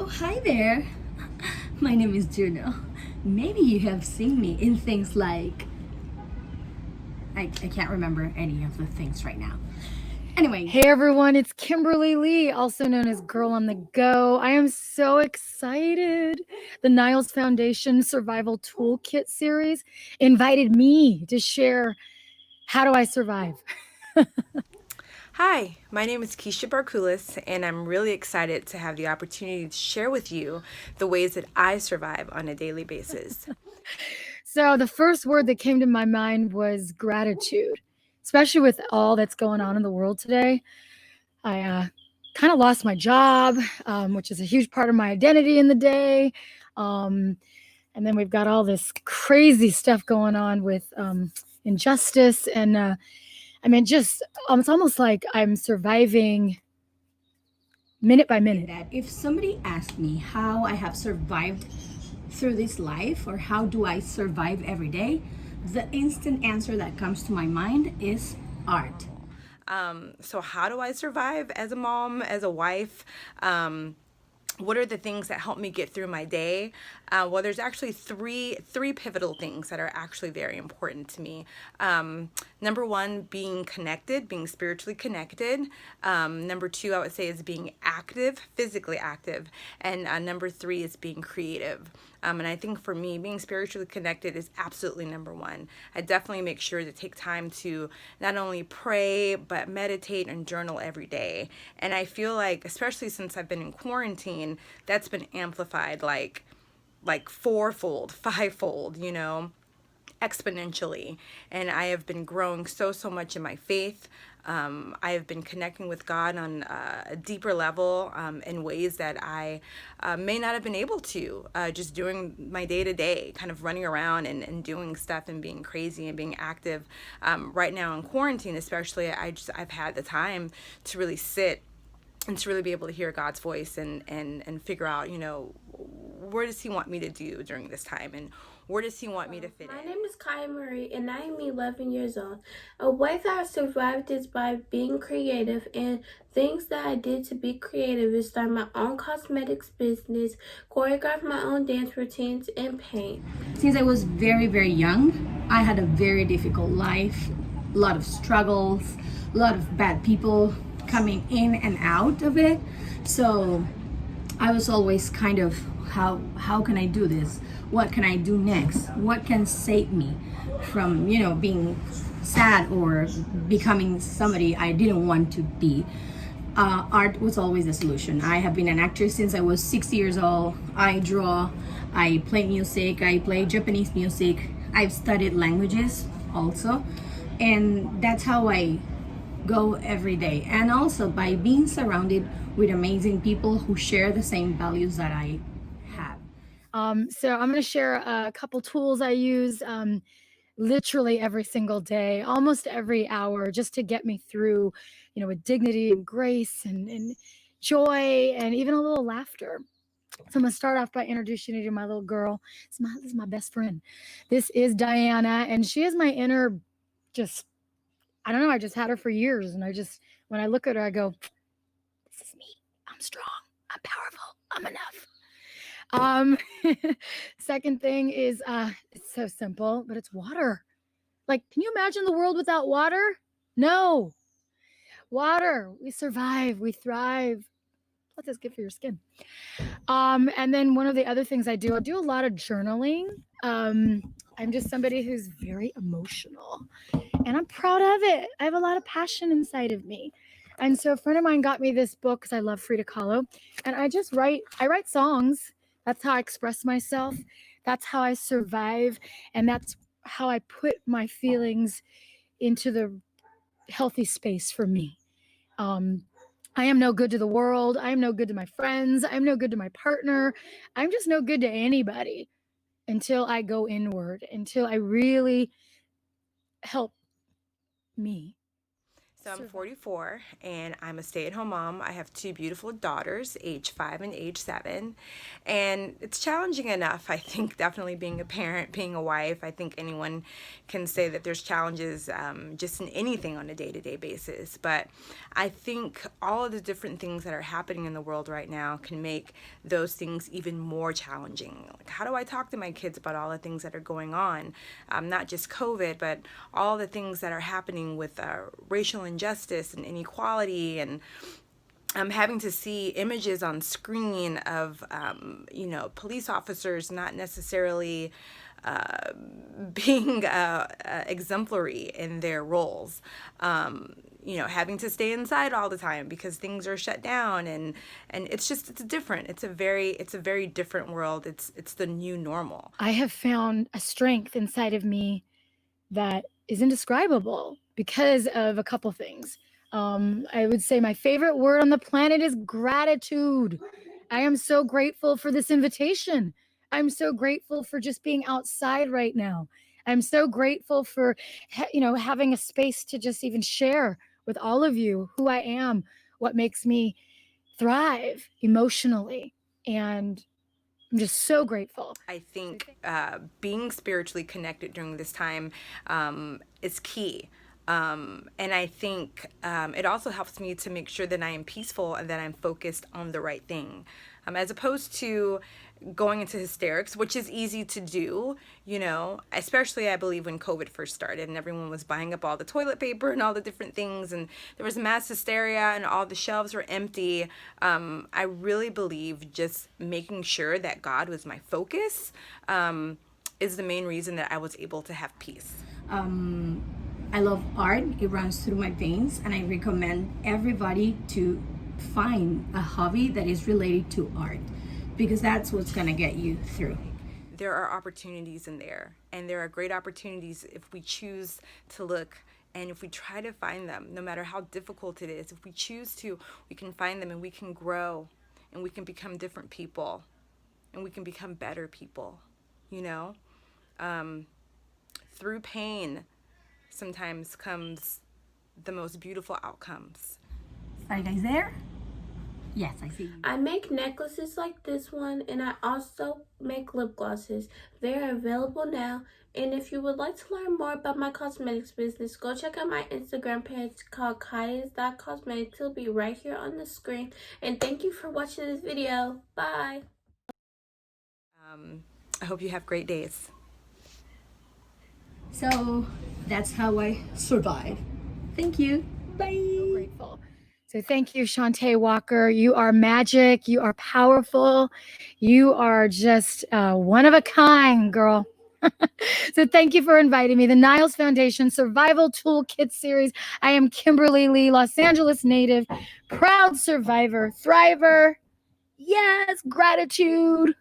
Oh, hi there. My name is Juno. Maybe you have seen me in things like. I can't remember any of the things right now. Anyway, Hey everyone, it's Kimberly Lee, also known as Girl on the Go. I am so excited. The Niles Foundation Survival Toolkit series invited me to share how do I survive. Hi, my name is Keisha Barkulis, and I'm really excited to have the opportunity to share with you the ways that I survive on a daily basis. So, the first word that came to my mind was gratitude, especially with all that's going on in the world today. I kind of lost my job, which is a huge part of my identity in the day. Um, and then we've got all this crazy stuff going on with injustice. And just it's almost like I'm surviving minute by minute. that if somebody asked me how I have survived through this life or how do I survive every day, the instant answer that comes to my mind is art. So, how do I survive as a mom, as a wife? What are the things that help me get through my day? Well, there's actually three pivotal things that are actually very important to me. Number one, being connected, being spiritually connected. Number two, I would say, is being active, physically active, and number three is being creative. And I think for me, being spiritually connected is absolutely number one. I definitely make sure to take time to not only pray, but meditate and journal every day. And I feel like, especially since I've been in quarantine, that's been amplified like fourfold, fivefold, exponentially. And I have been growing so much in my faith. I have been connecting with God on a deeper level in ways that I may not have been able to, just doing my day to day, kind of running around and doing stuff and being crazy and being active. Right now in quarantine, especially, I've had the time to really sit and to really be able to hear God's voice and figure out, where does He want me to do during this time, and where does He want me to fit My in? name is Kaya Marie, and I am 11 years old. A way that I survived is by being creative, and things that I did to be creative is start my own cosmetics business, choreograph my own dance routines, and paint. Since I was very young, I had a very difficult life, a lot of struggles, a lot of bad people coming in and out of it. So I was always kind of how can I do this? What can I do next? What can save me from, being sad or becoming somebody I didn't want to be? Art was always the solution. I have been an actress since I was 6 years old. I draw, I play music, I play Japanese music. I've studied languages also. And that's how I go every day. And also by being surrounded with amazing people who share the same values that I have. So I'm going to share a couple tools I use literally every single day, almost every hour, just to get me through, with dignity and grace and joy and even a little laughter. So I'm gonna start off by introducing you to my little girl. This is my best friend. This is Diana, and she is my inner, just I don't know. I just had her for years, and when I look at her, I go, "This is me. I'm strong. I'm powerful. I'm enough." Um, Second thing is, it's so simple, but it's water. Like, can you imagine the world without water? No. Water. We survive. We thrive. Plus, it's good for your skin. And then one of the other things I do a lot of journaling. I'm just somebody who's very emotional, and I'm proud of it. I have a lot of passion inside of me. And so a friend of mine got me this book because I love Frida Kahlo, and I write songs. That's how I express myself. That's how I survive, and that's how I put my feelings into the healthy space for me. Um, I am no good to the world. I am no good to my friends. I'm no good to my partner. I'm just no good to anybody until I go inward, until I really help me. So I'm 44 and I'm a stay-at-home mom. I have two beautiful daughters, age 5 and age 7. And it's challenging enough, I think, definitely being a parent, being a wife. I think anyone can say that there's challenges just in anything on a day-to-day basis. But I think all of the different things that are happening in the world right now can make those things even more challenging. Like, how do I talk to my kids about all the things that are going on? Not just COVID, but all the things that are happening with racial injustice and inequality, and having to see images on screen of police officers not necessarily being exemplary in their roles. Having to stay inside all the time because things are shut down, and it's different. It's a very different world. It's the new normal. I have found a strength inside of me that is indescribable because of a couple things. I would say my favorite word on the planet is gratitude. I am so grateful for this invitation. I'm so grateful for just being outside right now. I'm so grateful for having a space to just even share with all of you who I am, what makes me thrive emotionally, and I'm just so grateful. I think being spiritually connected during this time is key. And I think it also helps me to make sure that I am peaceful and that I'm focused on the right thing, as opposed to going into hysterics, which is easy to do, especially I believe when COVID first started and everyone was buying up all the toilet paper and all the different things, and there was mass hysteria and all the shelves were empty. I really believe just making sure that God was my focus is the main reason that I was able to have peace. I love art. It runs through my veins, and I recommend everybody to find a hobby that is related to art, because that's what's going to get you through. There are opportunities in there, and there are great opportunities if we choose to look and if we try to find them, no matter how difficult it is. If we choose to, we can find them, and we can grow, and we can become different people, and we can become better people, through pain sometimes comes the most beautiful outcomes. Are you guys there? Yes, I see you. I make necklaces like this one, and I also make lip glosses. They're available now. And if you would like to learn more about my cosmetics business, go check out my Instagram page called Kayas.cosmetics. It'll be right here on the screen. And thank you for watching this video. Bye. I hope you have great days. So that's how I survive. Thank you. Bye. So grateful. So thank you, Shantae Walker. You are magic. You are powerful. You are just one of a kind, girl. So thank you for inviting me. The Niles Foundation Survival Toolkit Series. I am Kimberly Lee, Los Angeles native, proud survivor, thriver. Yes, gratitude.